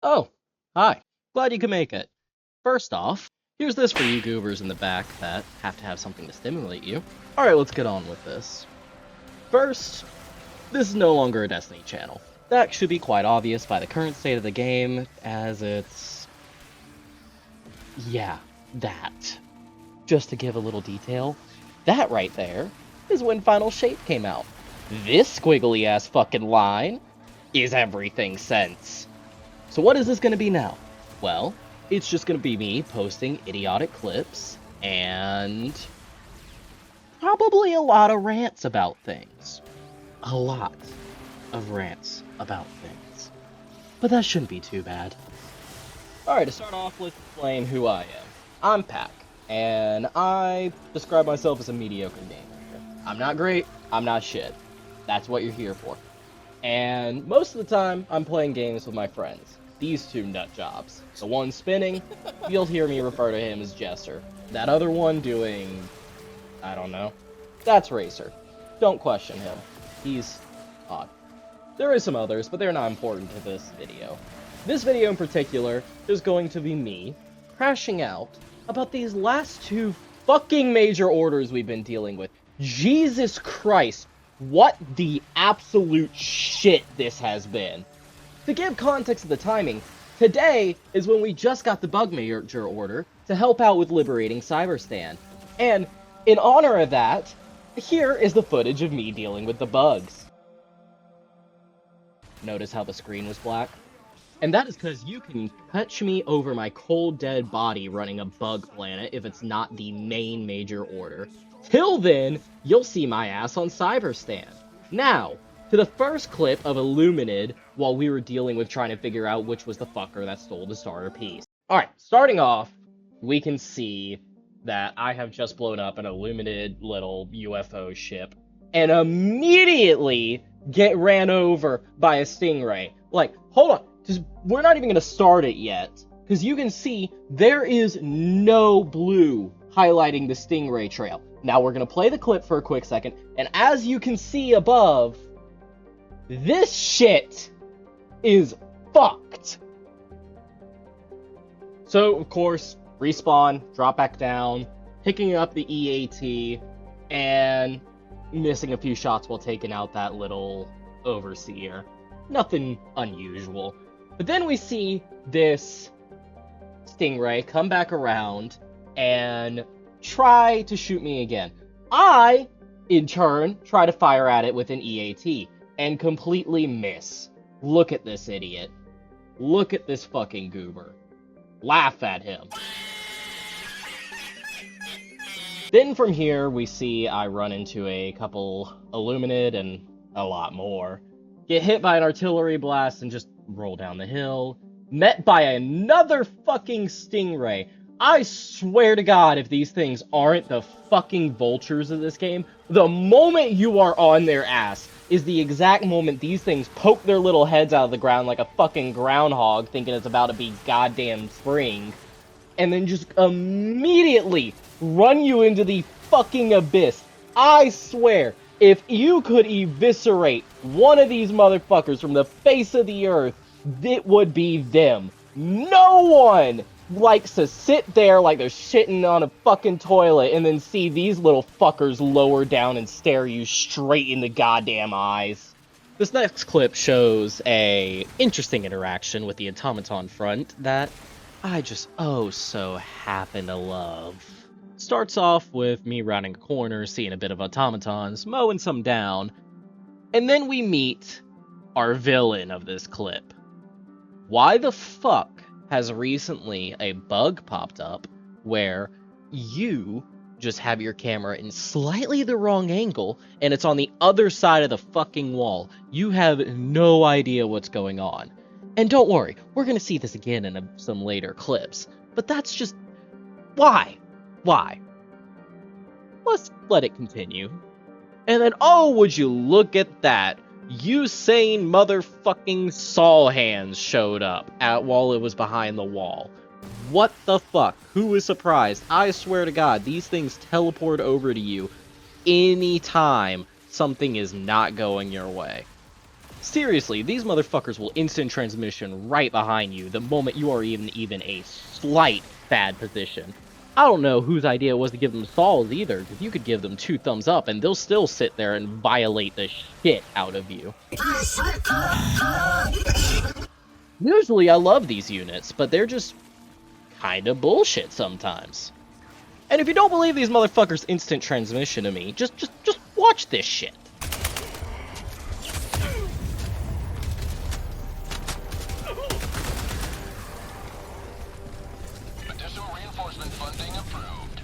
Oh, hi. Glad you could make it. First off, here's this for you goobers in the back that have to have something to stimulate you. Alright, let's get on with this. First, this is no longer a Destiny channel. That should be quite obvious by the current state of the game, as it's... yeah, that. Just to give a little detail, that right there is when Final Shape came out. This squiggly-ass fucking line is everything since. So what is this going to be now? Well, it's just going to be me posting idiotic clips and probably a lot of rants about things. A lot of rants about things. But that shouldn't be too bad. Alright, to start off with, explain who I am. I'm Pac, and I describe myself as a mediocre gamer. I'm not great, I'm not shit. That's what you're here for. And most of the time, I'm playing games with my friends. These two nut jobs. The one spinning, you'll hear me refer to him as Jester. That other one doing... I don't know. That's Racer. Don't question him. He's odd. There is some others, but they're not important to this video. This video in particular is going to be me crashing out about these last two fucking major orders we've been dealing with. Jesus Christ, what the absolute shit this has been. To give context of the timing, today is when we just got the bug major order to help out with liberating Cyberstan. And in honor of that, here is the footage of me dealing with the bugs. Notice how the screen was black? And that is because you can catch me over my cold dead body running a bug planet if it's not the main major order. Till then, you'll see my ass on Cyberstan. Now, to the first clip of Illuminated while we were dealing with trying to figure out which was the fucker that stole the starter piece. Alright, starting off, we can see that I have just blown up an Illuminated little UFO ship and immediately get ran over by a stingray. Like, hold on, we're not even going to start it yet, because you can see there is no blue highlighting the stingray trail. Now we're going to play the clip for a quick second, and as you can see above, this shit is fucked. So, of course, respawn, drop back down, picking up the EAT, and missing a few shots while taking out that little overseer. Nothing unusual. But then we see this stingray come back around and try to shoot me again. I, in turn, try to fire at it with an EAT and completely miss. Look at this idiot. Look at this fucking goober. Laugh at him. Then from here, we see I run into a couple Illuminated and a lot more. Get hit by an artillery blast and just roll down the hill. Met by another fucking stingray. I swear to God, if these things aren't the fucking vultures of this game, the moment you are on their ass is the exact moment these things poke their little heads out of the ground like a fucking groundhog thinking it's about to be goddamn spring, and then just immediately run you into the fucking abyss. I swear, if you could eviscerate one of these motherfuckers from the face of the earth, it would be them. No one likes to sit there like they're shitting on a fucking toilet and then see these little fuckers lower down and stare you straight in the goddamn eyes. This next clip shows a interesting interaction with the automaton front that I just so happen to love. Starts off with me rounding a corner, seeing a bit of automatons, mowing some down, and then we meet our villain of this clip. Why the fuck has recently a bug popped up where you just have your camera in slightly the wrong angle and it's on the other side of the fucking wall? You have no idea what's going on. And don't worry, we're gonna see this again in some later clips, but that's just... why? Why? Let's let it continue. And then, oh, would you look at that? Usain motherfucking Saw Hands showed up while it was behind the wall. What the fuck? Who was surprised? I swear to God, these things teleport over to you anytime something is not going your way. Seriously, these motherfuckers will instant transmission right behind you the moment you are even a slight bad position. I don't know whose idea it was to give them Saul's either, because you could give them 2 thumbs up and they'll still sit there and violate the shit out of you. Usually I love these units, but they're just kinda bullshit sometimes. And if you don't believe these motherfuckers instant transmission to me, just watch this shit. Additional reinforcement funding approved.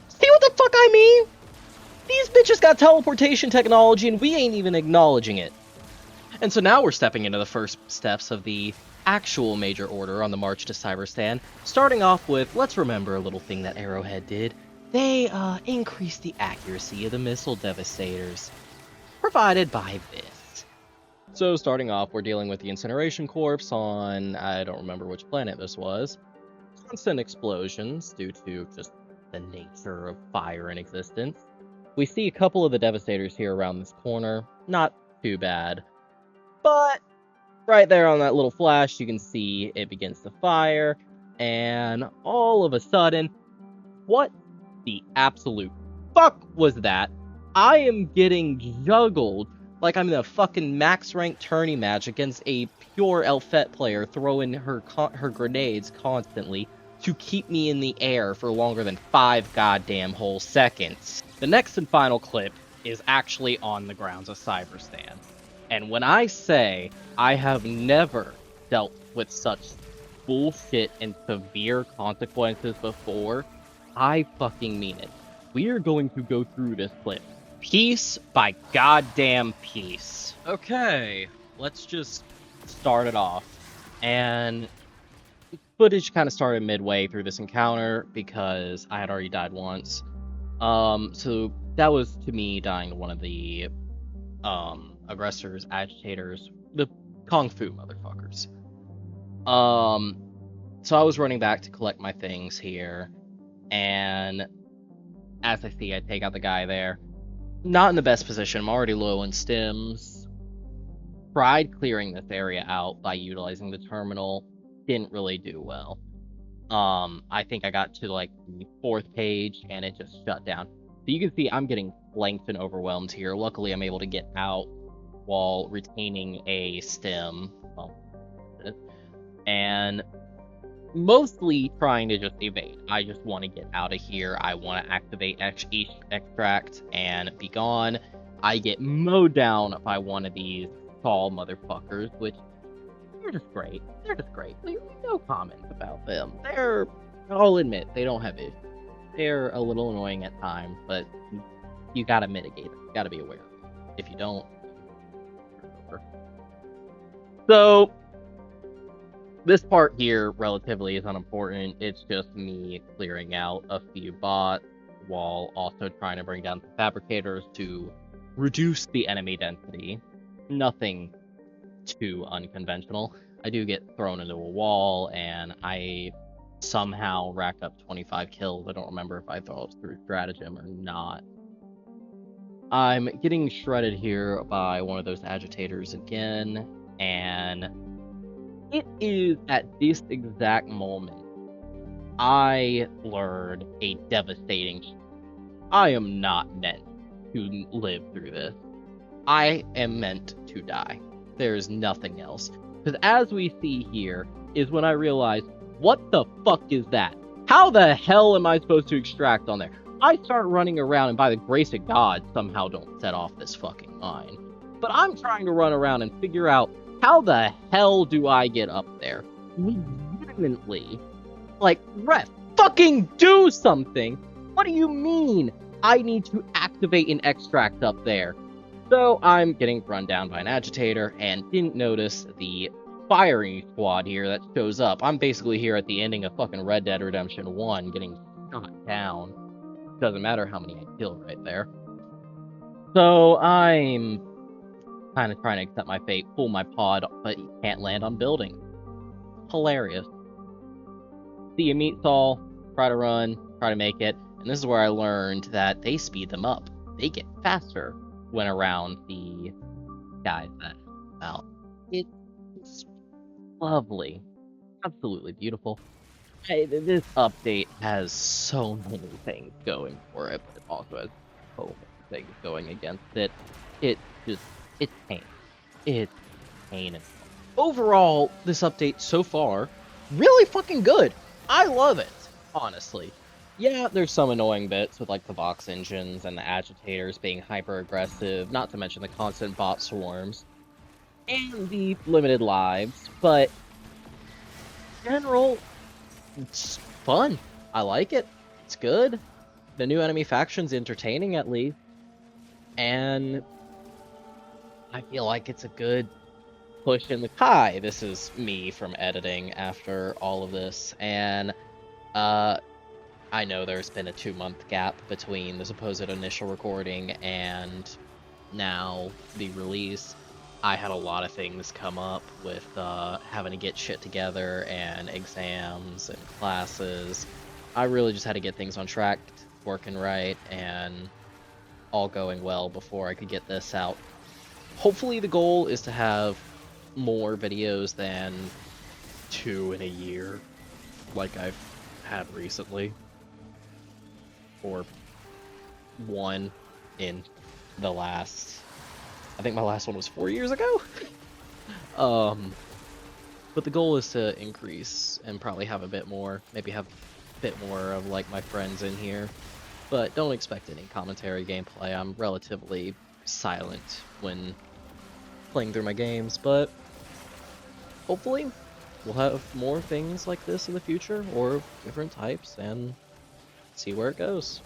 See what the fuck I mean? These bitches got teleportation technology and we ain't even acknowledging it. And so now we're stepping into the first steps of the actual major order on the march to Cyberstan, starting off with, let's remember a little thing that Arrowhead did. They increased the accuracy of the missile devastators, provided by this. So starting off, we're dealing with the incineration corpse on, I don't remember which planet this was. Constant explosions due to just the nature of fire in existence. We see a couple of the devastators here around this corner, not too bad. But right there on that little flash, you can see it begins to fire, and all of a sudden, what the absolute fuck was that? I am getting juggled like I'm in a fucking max rank tourney match against a pure Elfette player throwing her grenades constantly to keep me in the air for longer than 5 goddamn whole seconds. The next and final clip is actually on the grounds of Cyberstan. And when I say I have never dealt with such bullshit and severe consequences before, I fucking mean it. We are going to go through this clip piece by goddamn piece. Okay, let's just start it off. And footage kind of started midway through this encounter because I had already died once. So that was to me dying to one of the aggressors, agitators, the Kung Fu motherfuckers. So I was running back to collect my things here, and as I see, I take out the guy there. Not in the best position. I'm already low in stims. Tried clearing this area out by utilizing the terminal. Didn't really do well. I think I got to like the 4th page and it just shut down. So you can see I'm getting flanked and overwhelmed here. Luckily, I'm able to get out while retaining a stem. Well, and mostly trying to just evade. I just want to get out of here. I want to activate extract and be gone. I get mowed down by one of these tall motherfuckers, which they're just great. They're just great. No comments about them. I'll admit, they don't have issues. They're a little annoying at times, but you gotta mitigate it. You gotta be aware. If you don't, so this part here relatively is unimportant. It's just me clearing out a few bots while also trying to bring down the fabricators to reduce the enemy density. Nothing too unconventional. I do get thrown into a wall and I somehow rack up 25 kills. I don't remember if I thought through stratagem or not. I'm getting shredded here by one of those agitators again, and it is at this exact moment I learned a devastating I am not meant to live through this. I am meant to die. There's nothing else. Because as we see here is when I realize, what the fuck is that? How the hell am I supposed to extract on there? I start running around and by the grace of God somehow don't set off this fucking mine. But I'm trying to run around and figure out how the hell do I get up there? Legitimately. Like, ref, fucking do something! What do you mean I need to activate an extract up there? So I'm getting run down by an agitator and didn't notice the firing squad here that shows up. I'm basically here at the ending of fucking Red Dead Redemption 1 getting shot down. Doesn't matter how many I kill right there. So I'm kind of trying to accept my fate, pull my pod, but you can't land on building. Hilarious. So you meet Saul, try to run, try to make it, and this is where I learned that they speed them up. They get faster when around the guys that out. It's lovely. Absolutely beautiful. This update has so many things going for it, but it also has so many things going against it. It's pain. It's pain. Overall, this update so far, really fucking good. I love it, honestly. Yeah, there's some annoying bits with like the box engines and the agitators being hyper aggressive, not to mention the constant bot swarms and the limited lives, but in general, it's fun. I like it. It's good. The new enemy faction's entertaining at least. And I feel like it's a good push in the Kai. This is me from editing after all of this. And I know there's been a 2-month gap between the supposed initial recording and now the release. I had a lot of things come up with having to get shit together and exams and classes. I really just had to get things on track, working right, and all going well before I could get this out. Hopefully the goal is to have more videos than 2 in a year, like I've had recently. Or 1 in the last... I think my last one was 4 years ago? But the goal is to increase and probably have a bit more, maybe have a bit more of like my friends in here. But don't expect any commentary gameplay. I'm relatively silent when playing through my games, but hopefully we'll have more things like this in the future, or different types, and see where it goes.